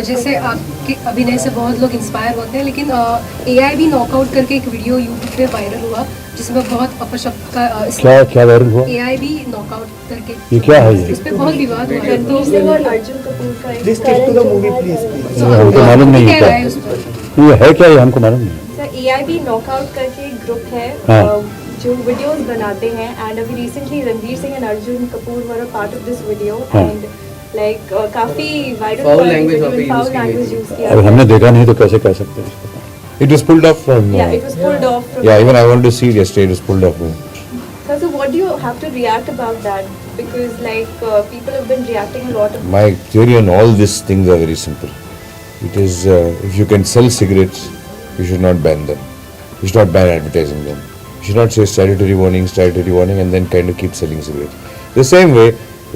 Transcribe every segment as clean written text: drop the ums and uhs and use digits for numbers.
जैसे आपके अभिनय से बहुत लोग इंस्पायर होते हैं, लेकिन AI भी नॉकआउट करके एक वीडियो यूट्यूब पे वायरल हुआ जिसमें बहुत अपशब्द का क्या वायरल हुआ? AI भी नॉकआउट करके, ये क्या है ये? इस पे बहुत विवाद हुआ है। तो अर्जुन कपूर का please take to the movie please. हमको मालूम नहीं क्या है है उस पर? क्या ये है, क्या ये हमको मालूम नहीं। सर AIB नॉकआउट करके एक ग्रुप है हाँ। जो वीडियोस बनाते हैं, एंड अभी recently Ranveer Singh and Arjun Kapoor were a part of this video, and like काफी वायरल Foul language वहाँ पे use की गई थी। यूज किया अब गया। हमने देखा नहीं तो कैसे कह सकते हैं इसको? It was pulled off from. Yeah, it was pulled off from. Yeah, even I wanted to see it yesterday. It was pulled off. So what do you have to react about that? Because like people have been reacting a lot. My theory on all these things are very simple. It is if you can sell cigarettes, you should not ban them. You should not ban advertising them. You should not say statutory warning, and then kind of keep selling cigarettes. The same way,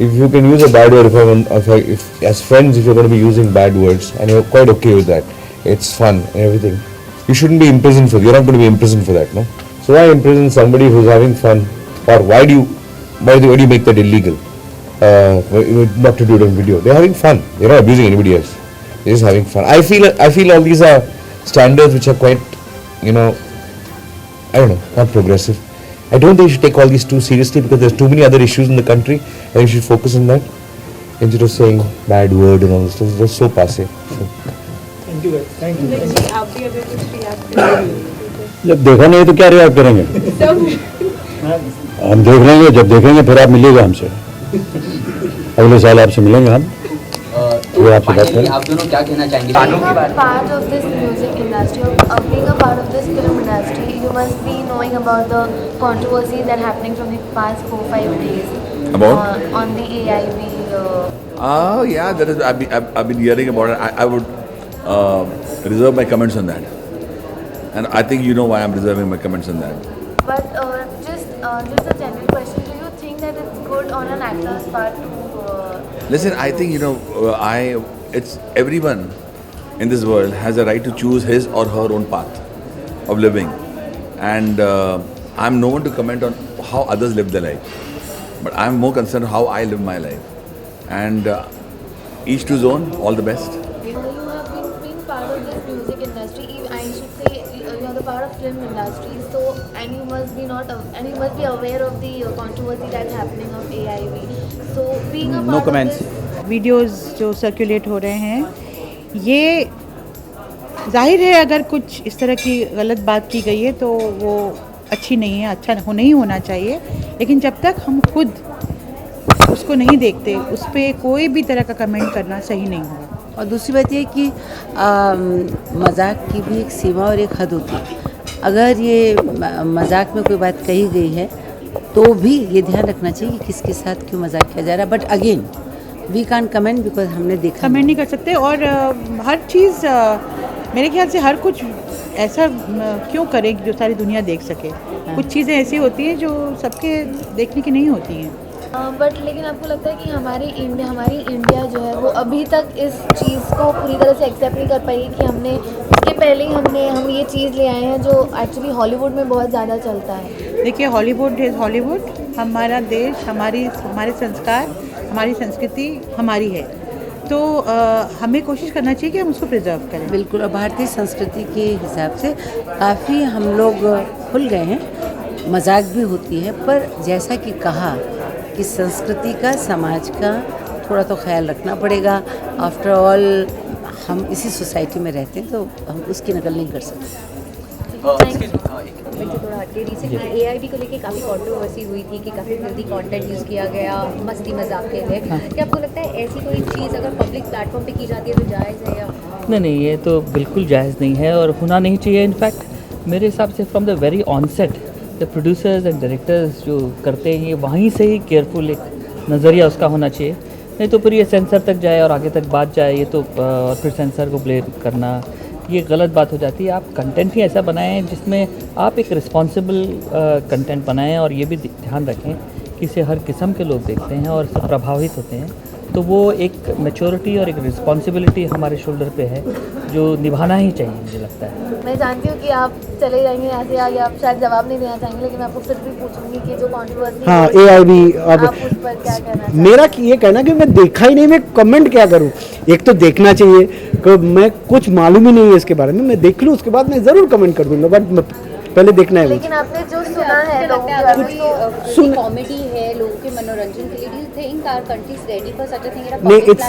if you can use a bad word, if as friends, if you're going to be using bad words and you're quite okay with that, it's fun and everything, you shouldn't be imprisoned for. You're not going to be imprisoned for that, no? So why imprison somebody who's having fun, or why do you make that illegal? Not to do it on video. They're having fun. They're not abusing anybody else. They're just having fun. I feel all these are standards which are quite, I don't know, not progressive. I don't think you should take all these too seriously because there's too many other issues in the country and you should focus on that instead of saying bad word and all this stuff. It's just so passe. So. Thank you guys, thank you. Like, आप भी अगर कुछ react करेंगे। जब देखा नहीं तो क्या रिएक्ट करेंगे? हम देख लेंगे, जब देखेंगे फिर आप मिलिएगा हमसे। अगले साल आपसे मिलेंगे हम। तो आपसे बात करें। आप दोनों क्या कहना चाहेंगे? Part of this music industry, being a part of this film industry, you must be knowing about the controversies that are happening from the past 4-5 days. About? On the AIB. Yeah, that is. I've been hearing about it. I would reserve my comments on that, and I think you know why I'm reserving my comments on that. But just a general question: do you think that it's good on an actor's part to? Listen, I think it's everyone in this world has a right to choose his or her own path of living, and I'm no one to comment on how others live their life, but I'm more concerned how I live my life, and each to his own. All the best. You have been part of this music industry. I should say you're the part of film industry. So and you must be aware of the controversy that's happening of AIB. So being a part of this. Videos जो circulate हो रहे हैं, ये जाहिर है अगर कुछ इस तरह की गलत बात की गई है तो वो अच्छी नहीं है, अच्छा नहीं होना चाहिए। लेकिन जब तक हम खुद उसको नहीं देखते, उस पर कोई भी तरह का कमेंट करना सही नहीं होगा। और दूसरी बात ये कि मजाक की भी एक सीमा और एक हद होती है। अगर ये मजाक में कोई बात कही गई है तो भी ये ध्यान रखना चाहिए कि किसके साथ क्यों मजाक किया जा रहा है। But again we can comment because हमने देखा, कमेंट नहीं कर सकते। और हर चीज़ मेरे ख्याल से हर कुछ ऐसा क्यों करें कि जो सारी दुनिया देख सके। कुछ चीज़ें ऐसी होती हैं जो सबके देखने की नहीं होती हैं। बट लेकिन आपको लगता है कि हमारी इंडिया जो है वो अभी तक इस चीज़ को पूरी तरह से एक्सेप्ट नहीं कर पाई कि इसके पहले ही हम ये चीज़ ले आए हैं जो एक्चुअली हॉलीवुड में बहुत ज़्यादा चलता है। देखिए, हॉलीवुड इज़ हॉलीवुड। हमारा देश, हमारे संस्कार, हमारी संस्कृति हमारी है, तो हमें कोशिश करना चाहिए कि हम उसको प्रिजर्व करें। बिल्कुल। और भारतीय संस्कृति के हिसाब से काफ़ी हम लोग खुल गए हैं, मजाक भी होती है, पर जैसा कि कहा कि संस्कृति का, समाज का थोड़ा तो ख्याल रखना पड़ेगा। आफ्टर ऑल हम इसी सोसाइटी में रहते हैं तो हम उसकी नकल नहीं कर सकते। थोड़ा हटके, रिसेंटली AIB को लेके काफ़ी कंट्रोवर्सी हुई थी कि काफ़ी हेल्दी कंटेंट यूज़ किया गया मस्ती मजाक के लिए। क्या आपको लगता है ऐसी कोई चीज़ अगर पब्लिक प्लेटफॉर्म पे की जाती है तो जायज़ है या नहीं, ये तो बिल्कुल जायज़ नहीं है और होना नहीं चाहिए। इनफैक्ट मेरे हिसाब से from the very onset the producers and directors जो करते हैं, ये वहीं से ही केयरफुल एक नज़रिया उसका होना चाहिए। नहीं तो फिर ये सेंसर तक जाए और आगे तक बात जाए, ये तो और फिर सेंसर को ब्लेम करना, ये गलत बात हो जाती है। आप कंटेंट ही ऐसा बनाएं जिसमें आप एक रिस्पॉन्सिबल कंटेंट बनाएं और ये भी ध्यान रखें कि इसे हर किस्म के लोग देखते हैं और सब प्रभावित होते हैं। तो वो एक मैच्योरिटी और एक रिस्पॉन्सिबिलिटी हमारे शोल्डर पे है जो निभाना ही चाहिए, मुझे लगता है। मैं जानती हूँ कि आप चले जाएंगे यहाँ से आगे, आप शायद जवाब नहीं देना चाहेंगे, लेकिन मैं आपको फिर भी पूछूंगी कि जो कंट्रोवर्सी हाँ AIB, आप उस पर क्या कहना चाहेंगे? मेरा ये कहना कि मैं देखा ही नहीं, मैं कमेंट क्या करूँ। एक तो देखना चाहिए कि मैं कुछ मालूम ही नहीं है इसके बारे में, मैं देख लूँ उसके बाद मैं ज़रूर कमेंट कर दूंगा, बट पहले देखना है। लेकिन आपने जो सुना है कुछ कॉमेडी है लोगों के मनोरंजन के लिए, do you think our country is ready for such a thing? नहीं, इट्स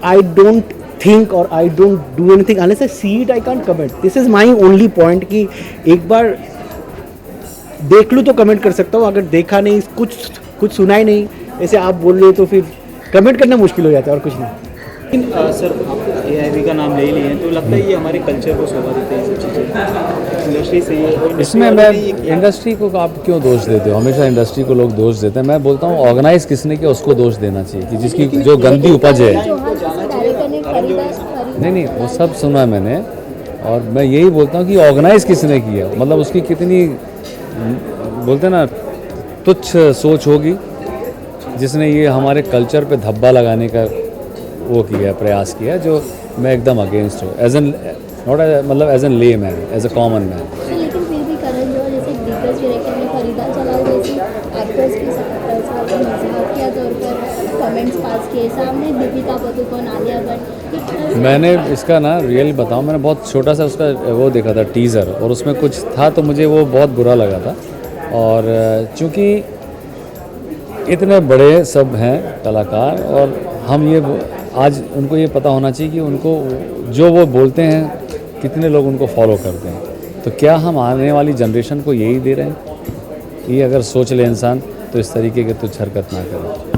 आई डोंट थिंक और I don't do anything unless I see it, I can't comment. This is my only point कि एक बार देख लूँ तो comment कर सकता हूँ, अगर देखा नहीं, कुछ सुना ही नहीं, ऐसे आप बोल रहे हो तो फिर कमेंट करना मुश्किल हो जाता है और कुछ नहीं। लेकिन सर आप एआईवी का नाम ले ही लिए हैं, तो लगता है ये हमारे कल्चर को शोभा देते हैं, ये सब चीज़ें इंडस्ट्री से ये। इसमें मैं इंडस्ट्री को आप क्यों दोष देते हो? हमेशा इंडस्ट्री को लोग दोष देते हैं। मैं बोलता हूँ ऑर्गेनाइज किसने किया उसको दोष देना चाहिए, कि जिसकी जो गंदी उपज है। नहीं, वो सब सुना है मैंने, और मैं यही बोलता हूँ कि ऑर्गेनाइज किसने किया, मतलब उसकी कितनी बोलते ना तुच्छ सोच होगी जिसने ये हमारे कल्चर पे धब्बा लगाने का वो किया, प्रयास किया, जो मैं एकदम अगेंस्ट हूँ, एज एन नॉट मतलब as an layman, as a common man. लेकिन फिर भी करण जौहर जैसे दिग्गज डायरेक्टर ने फरीदा जलाल जैसी एक्टर्स के साथ मजाकिया तौर पर कमेंट्स पास किए, सामने दीपिका पादुकोण, आलिया भट्ट। मैंने इसका ना रियल बताऊँ, मैंने बहुत छोटा सा उसका वो देखा था टीज़र, और उसमें कुछ था तो मुझे वो बहुत बुरा लगा था। और चूँकि इतने बड़े सब हैं कलाकार, और हम ये आज उनको ये पता होना चाहिए कि उनको जो वो बोलते हैं कितने लोग उनको फॉलो करते हैं, तो क्या हम आने वाली जनरेशन को यही दे रहे हैं? ये अगर सोच ले इंसान तो इस तरीके की तुच्छ हरकत ना करें।